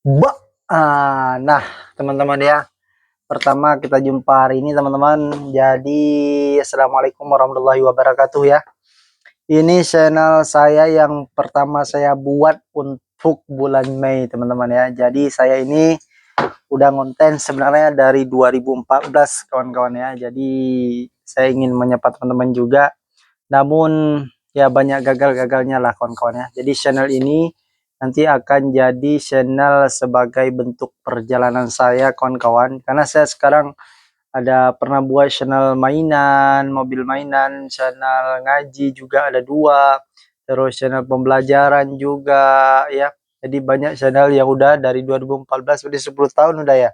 Ba nah, teman-teman ya, pertama kita jumpa hari ini teman-teman. Jadi assalamualaikum warahmatullahi wabarakatuh ya. Ini channel saya yang pertama saya buat untuk bulan Mei teman-teman ya. Jadi saya ini udah ngonten sebenarnya dari 2014 kawan-kawan ya. Jadi saya ingin menyapa teman-teman juga. Namun ya banyak gagal-gagalnya lah kawan-kawan ya. Jadi channel ini nanti akan jadi channel sebagai bentuk perjalanan saya kawan-kawan, karena saya sekarang ada pernah buat channel mainan, mobil mainan, channel ngaji juga ada dua, terus channel pembelajaran juga ya. Jadi banyak channel yang udah dari 2014, udah 10 tahun udah ya.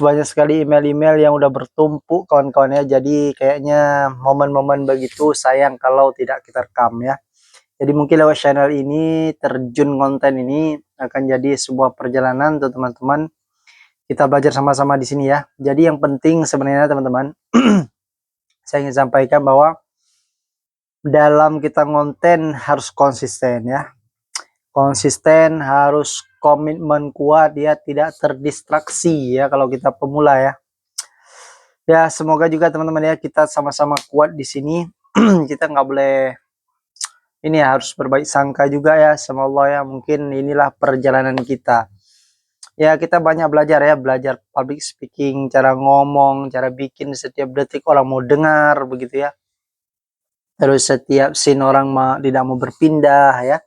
Banyak sekali email-email yang udah bertumpuk kawan-kawan ya. Jadi kayaknya momen-momen begitu sayang kalau tidak kita rekam ya. Jadi mungkin lewat channel ini, terjun konten ini akan jadi sebuah perjalanan tuh teman-teman. Kita belajar sama-sama di sini ya. Jadi yang penting sebenarnya teman-teman, saya ingin sampaikan bahwa dalam kita konten harus konsisten ya. Konsisten, harus komitmen kuat ya, tidak terdistraksi ya kalau kita pemula ya. Ya semoga juga teman-teman ya kita sama-sama kuat di sini. Kita nggak boleh ini ya, harus berbaik sangka juga ya sama Allah ya. Mungkin inilah perjalanan kita. Ya kita banyak belajar ya, belajar public speaking, cara ngomong, cara bikin setiap detik orang mau dengar begitu ya. Terus setiap scene orang tidak mau berpindah ya.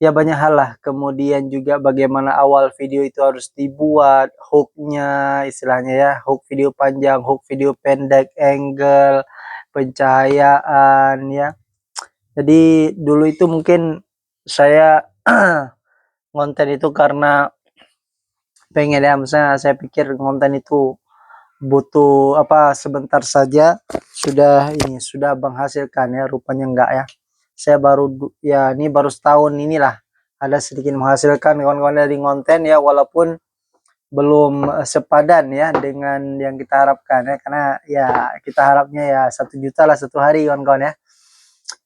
Ya banyak hal lah. Kemudian juga bagaimana awal video itu harus dibuat, hooknya istilahnya ya, hook video panjang, hook video pendek, angle, pencahayaan ya. Jadi dulu itu mungkin saya konten itu karena pengen ya, misalnya saya pikir konten itu butuh apa sebentar saja sudah menghasilkan ya, rupanya enggak ya. Saya baru ya ini baru setahun inilah ada sedikit menghasilkan kawan-kawan dari konten ya, walaupun belum sepadan ya dengan yang kita harapkan ya, karena ya kita harapnya ya 1 juta lah satu hari kawan-kawan ya.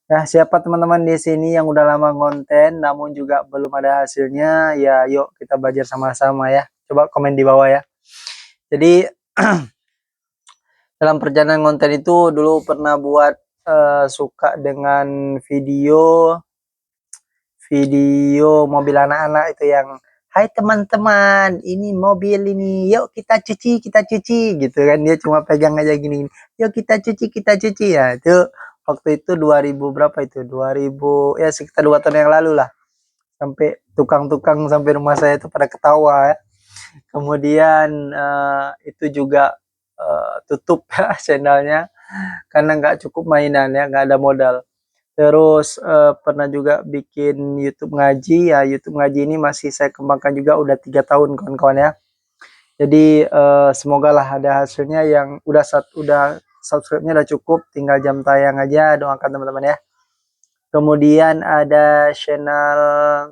Nah, siapa teman-teman di sini yang udah lama konten namun juga belum ada hasilnya, ya yuk kita belajar sama-sama ya. Coba komen di bawah ya. Jadi dalam perjalanan konten itu dulu pernah buat suka dengan video mobil anak-anak itu yang hai teman-teman ini mobil ini yuk kita cuci gitu kan, dia cuma pegang aja gini, yuk kita cuci ya. Itu waktu itu 2000 berapa itu, 2000 ya sekitar 2 tahun yang lalu lah, sampai tukang-tukang sampai rumah saya itu pada ketawa ya. Kemudian itu juga tutup channelnya karena nggak cukup mainan ya, nggak ada modal. Terus pernah juga bikin YouTube ngaji ya. YouTube ngaji ini masih saya kembangkan juga, udah 3 tahun kawan-kawan ya. Jadi semoga lah ada hasilnya, yang udah subscribe-nya udah cukup, tinggal jam tayang aja, doakan teman-teman ya. Kemudian ada channel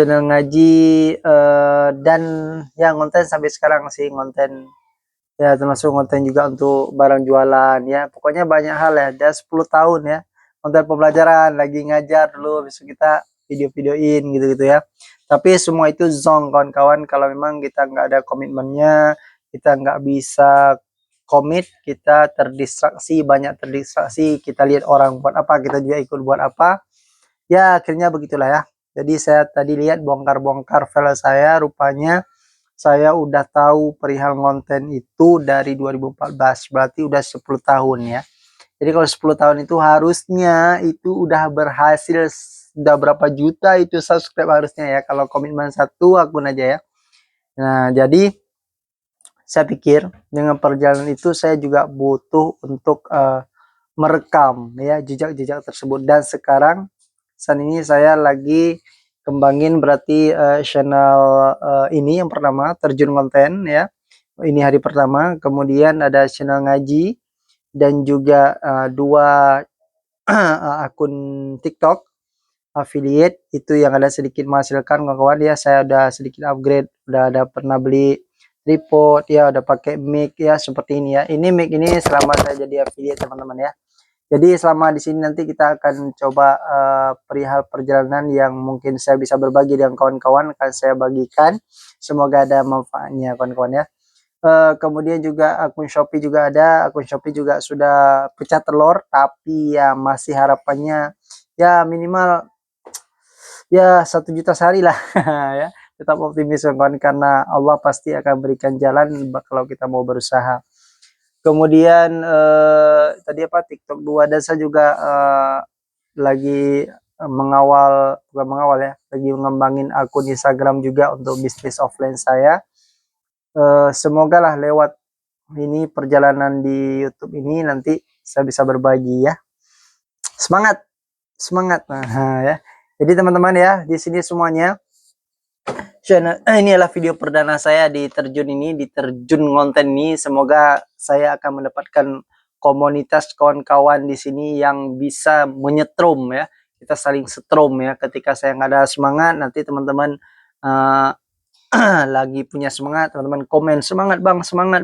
ngaji dan yang konten sampai sekarang sih, konten ya termasuk konten juga untuk barang jualan ya. Pokoknya banyak hal ya, ada 10 tahun ya. Konten pembelajaran, lagi ngajar dulu, besok kita video-videoin gitu-gitu ya. Tapi semua itu zong kawan-kawan, kalau memang kita nggak ada komitmennya, kita nggak bisa komit, kita terdistraksi, banyak terdistraksi, kita lihat orang buat apa, kita juga ikut buat apa. Ya akhirnya begitulah ya. Jadi saya tadi lihat bongkar-bongkar file saya, rupanya saya udah tahu perihal konten itu dari 2014, berarti udah 10 tahun ya. Jadi kalau 10 tahun itu harusnya itu udah berhasil, udah berapa juta itu subscribe harusnya ya, kalau komitmen satu akun aja ya. Nah jadi saya pikir dengan perjalanan itu saya juga butuh untuk merekam ya jejak-jejak tersebut. Dan sekarang saat ini saya lagi kembangin berarti channel ini yang pertama, terjun konten ya, ini hari pertama. Kemudian ada channel ngaji dan juga dua akun TikTok affiliate itu yang ada sedikit menghasilkan kawan-kawan ya. Saya udah sedikit upgrade, udah ada pernah beli tripod ya, udah pakai mic ya seperti ini ya. Ini mic ini selama saya jadi affiliate teman-teman ya. Jadi selama di sini nanti kita akan coba perihal perjalanan yang mungkin saya bisa berbagi dengan kawan-kawan akan saya bagikan. Semoga ada manfaatnya kawan-kawan ya. Kemudian juga akun Shopee juga ada, akun Shopee juga sudah pecah telur, tapi ya masih harapannya ya minimal ya 1 juta sehari lah ya. Tetap optimis kawan karena Allah pasti akan berikan jalan kalau kita mau berusaha. Kemudian tadi apa TikTok 2 dan saya juga lagi mengawal bukan mengawal ya, lagi mengembangin akun Instagram juga untuk bisnis offline saya. Semoga lah lewat ini perjalanan di YouTube ini nanti saya bisa berbagi ya. Semangat, semangat. Nah, ya. Jadi teman-teman ya, di sini semuanya channel ini adalah video perdana saya di terjun konten ini. Semoga saya akan mendapatkan komunitas kawan-kawan di sini yang bisa menyetrum ya. Kita saling setrum ya. Ketika saya nggak ada semangat, nanti teman-teman lagi punya semangat, teman-teman komen semangat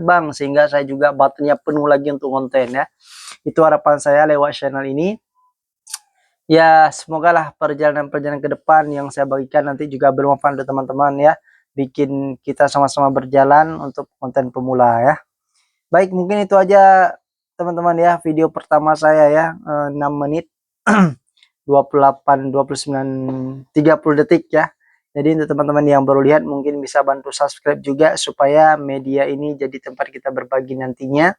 bang, sehingga saya juga baterainya penuh lagi untuk konten ya. Itu harapan saya lewat channel ini. Ya, semoga lah perjalanan-perjalanan ke depan yang saya bagikan nanti juga bermanfaat untuk teman-teman ya. Bikin kita sama-sama berjalan untuk konten pemula ya. Baik, mungkin itu aja teman-teman ya video pertama saya ya, 6 menit 28, 29, 30 detik ya. Jadi untuk teman-teman yang baru lihat mungkin bisa bantu subscribe juga supaya media ini jadi tempat kita berbagi nantinya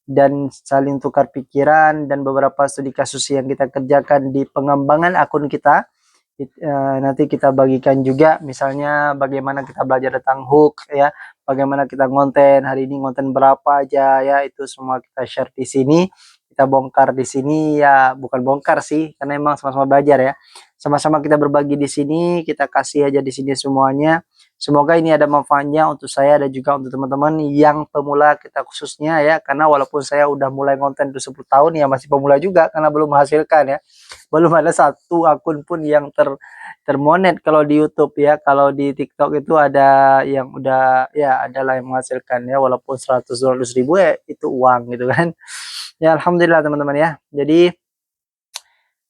dan saling tukar pikiran dan beberapa studi kasus yang kita kerjakan di pengembangan akun kita. Nanti kita bagikan juga misalnya bagaimana kita belajar tentang hook ya, bagaimana kita ngonten hari ini, ngonten berapa aja ya, itu semua kita share di sini, kita bongkar di sini ya, bukan bongkar sih karena emang sama-sama belajar ya, sama-sama kita berbagi di sini, kita kasih aja di sini semuanya. Semoga ini ada manfaatnya untuk saya dan juga untuk teman-teman yang pemula kita khususnya ya, karena walaupun saya udah mulai konten itu 10 tahun ya masih pemula juga karena belum menghasilkan ya. Belum ada satu akun pun yang termonet kalau di YouTube ya. Kalau di TikTok itu ada yang udah ya adalah yang menghasilkan ya, walaupun 100-200 ribu ya itu uang gitu kan. Ya alhamdulillah teman-teman ya. Jadi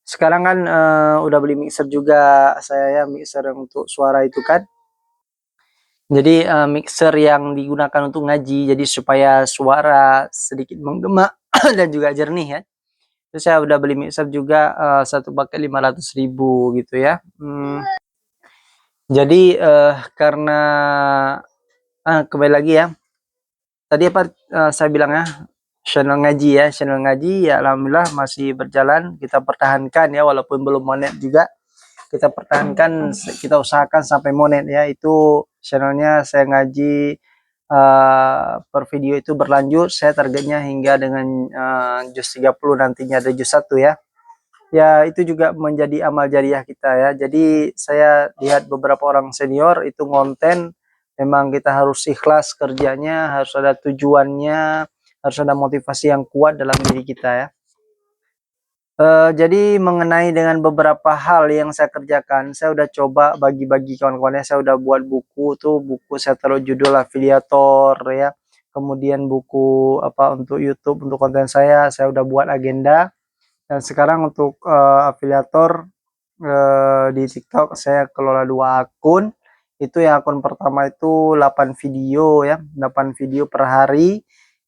sekarang kan udah beli mixer juga saya ya, mixer yang untuk suara itu kan. Jadi mixer yang digunakan untuk ngaji, jadi supaya suara sedikit menggema dan juga jernih ya. Terus saya udah beli mixer juga satu paket 500 ribu gitu ya. Jadi karena kembali lagi ya. Tadi apa saya bilang ya, channel ngaji ya alhamdulillah masih berjalan, kita pertahankan ya walaupun belum monet juga. Kita pertahankan, kita usahakan sampai monet ya. Itu channelnya saya ngaji per video itu berlanjut, saya targetnya hingga dengan juz 30 nantinya ada juz 1 ya. Ya itu juga menjadi amal jariah kita ya. Jadi saya lihat beberapa orang senior itu ngonten, memang kita harus ikhlas kerjanya, harus ada tujuannya, harus ada motivasi yang kuat dalam diri kita ya. Jadi mengenai dengan beberapa hal yang saya kerjakan, saya udah coba bagi-bagi kawan-kawannya, saya udah buat buku tuh, buku saya taruh judul afiliator ya. Kemudian buku apa untuk YouTube, untuk konten saya udah buat agenda. Dan sekarang untuk afiliator di TikTok saya kelola 2 akun. Itu yang akun pertama itu 8 video ya, 8 video per hari.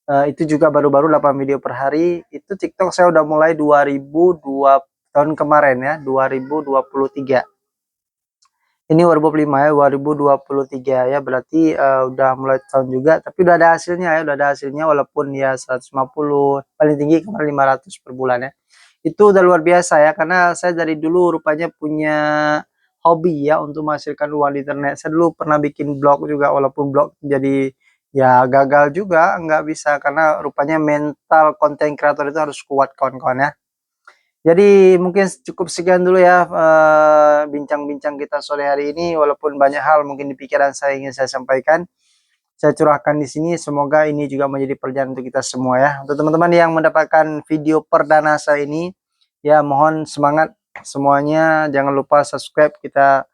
Itu juga baru-baru 8 video per hari. Itu TikTok saya udah mulai 2002 tahun kemarin ya, 2023. Ini 2025 ya, 2023 ya, berarti udah mulai tahun juga, tapi udah ada hasilnya ya, udah ada hasilnya walaupun ya 150, paling tinggi kemarin 500 per bulan ya. Itu udah luar biasa ya, karena saya dari dulu rupanya punya hobi ya untuk menghasilkan uang di internet. Saya dulu pernah bikin blog juga, walaupun blog jadi ya gagal juga, nggak bisa karena rupanya mental konten kreator itu harus kuat kawan-kawan ya. Jadi mungkin cukup sekian dulu ya bincang-bincang kita sore hari ini, walaupun banyak hal mungkin di pikiran saya ingin saya sampaikan, saya curahkan di sini. Semoga ini juga menjadi perjalanan untuk kita semua ya. Untuk teman-teman yang mendapatkan video perdana saya ini, ya mohon semangat semuanya, jangan lupa subscribe, kita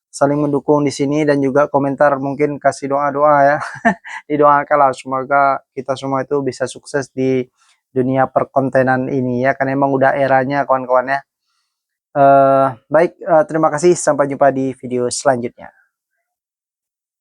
saling mendukung di sini, dan juga komentar mungkin kasih doa-doa ya. Didoakanlah semoga kita semua itu bisa sukses di dunia perkontenan ini ya, kan emang udah eranya kawan-kawan ya. Baik, terima kasih, sampai jumpa di video selanjutnya.